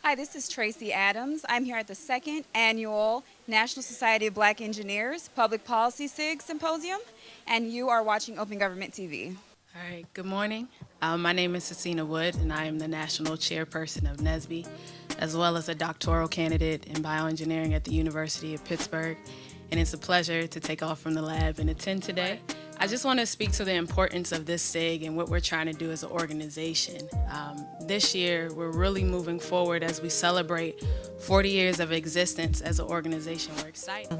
Hi, this is Tracy Adams. I'm here at the second annual National Society of Black Engineers Public Policy SIG Symposium, and you are watching Open Government TV. All right, good morning. My name is Cecina Wood, and I am the national chairperson of NSBE, as well as a doctoral candidate in bioengineering at the University of Pittsburgh. And it's a pleasure to take off from the lab and attend today. I just want to speak to the importance of this SIG and what we're trying to do as an organization. This year, we're really moving forward as we celebrate 40 years of existence as an organization. We're excited.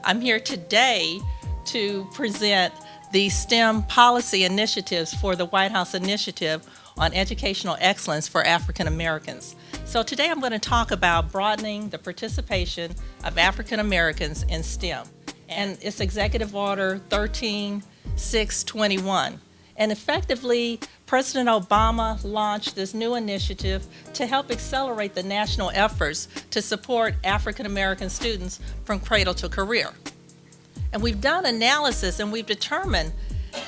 I'm here today to present the STEM policy initiatives for the White House Initiative on Educational Excellence for African Americans. So today I'm going to talk about broadening the participation of African Americans in STEM. And it's Executive Order 13621. And effectively, President Obama launched this new initiative to help accelerate the national efforts to support African American students from cradle to career. And we've done analysis and we've determined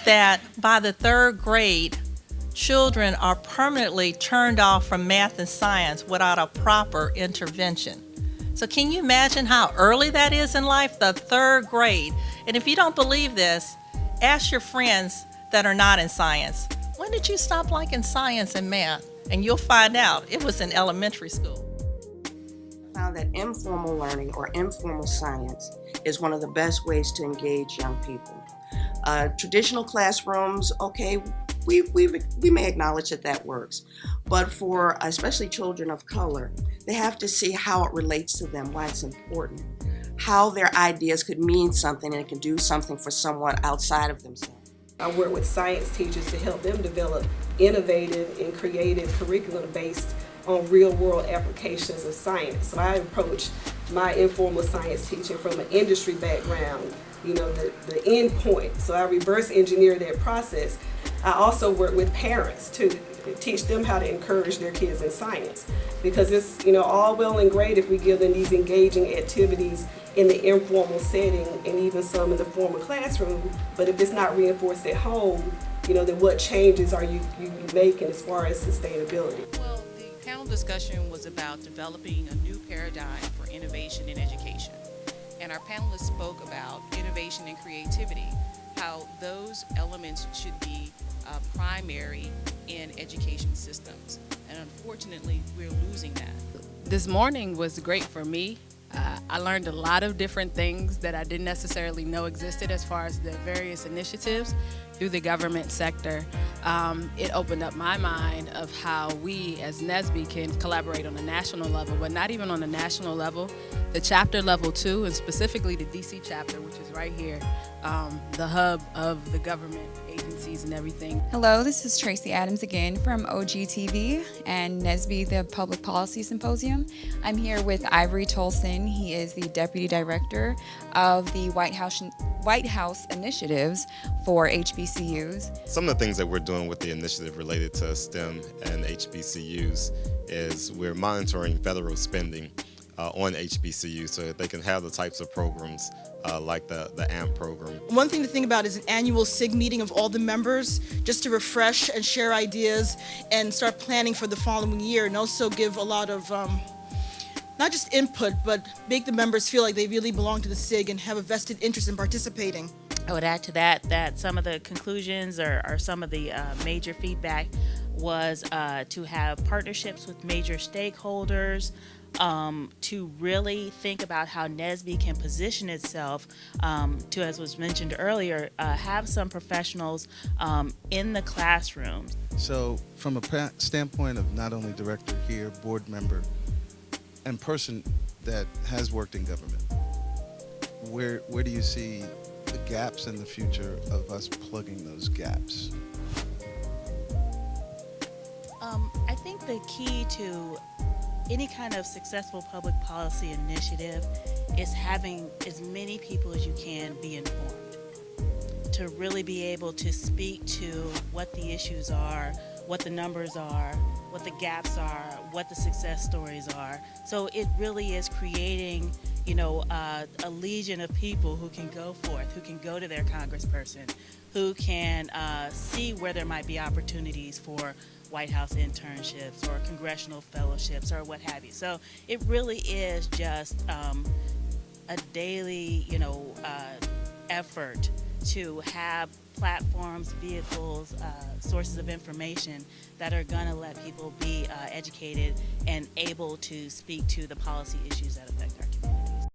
that by the third grade, children are permanently turned off from math and science without a proper intervention. So can you imagine how early that is in life, the third grade? And if you don't believe this, ask your friends that are not in science, when did you stop liking science and math? And you'll find out it was in elementary school. I found that informal learning or informal science is one of the best ways to engage young people. Traditional classrooms, okay, we may acknowledge that works, but for especially children of color, they have to see how it relates to them, why it's important, how their ideas could mean something and it can do something for someone outside of themselves. I work with science teachers to help them develop innovative and creative curriculum based on real-world applications of science. So I approach my informal science teaching from an industry background, the end point. So I reverse engineer that process. I also work with parents to teach them how to encourage their kids in science, because it's all well and great if we give them these engaging activities in the informal setting and even some in the formal classroom, but if it's not reinforced at home, then what changes are you making as far as sustainability? Well, the panel discussion was about developing a new paradigm for innovation in education. And our panelists spoke about innovation and creativity, how those elements should be primary in education systems. And unfortunately, we're losing that. This morning was great for me. I learned a lot of different things that I didn't necessarily know existed as far as the various initiatives through the government sector. It opened up my mind of how we as NSBE can collaborate on a national level, but not even on a national level, the chapter level too, and specifically the DC chapter, which is right here, the hub of the government agencies and everything. Hello, this is Tracy Adams again from OGTV and NSBE, the Public Policy Symposium. I'm here with Ivory Tolson. He is the Deputy Director of the White House Initiatives for HBCUs. Some of the things that we're doing with the initiative related to STEM and HBCUs is we're monitoring federal spending on HBCUs so that they can have the types of programs like the AMP program. One thing to think about is an annual SIG meeting of all the members, just to refresh and share ideas and start planning for the following year, and also give a lot of not just input, but make the members feel like they really belong to the SIG and have a vested interest in participating. I would add to that some of the conclusions or some of the major feedback was to have partnerships with major stakeholders, to really think about how NSBE can position itself to, as was mentioned earlier, have some professionals in the classrooms. So from a standpoint of not only director here, board member, and person that has worked in government, where do you see the gaps in the future of us plugging those gaps? I think the key to any kind of successful public policy initiative is having as many people as you can be informed, to really be able to speak to what the issues are, what the numbers are, what the gaps are, what the success stories are. So it really is creating, a legion of people who can go forth, who can go to their congressperson, who can see where there might be opportunities for White House internships or congressional fellowships or what have you. So it really is just a daily, effort to have platforms, vehicles, sources of information that are going to let people be educated and able to speak to the policy issues that affect our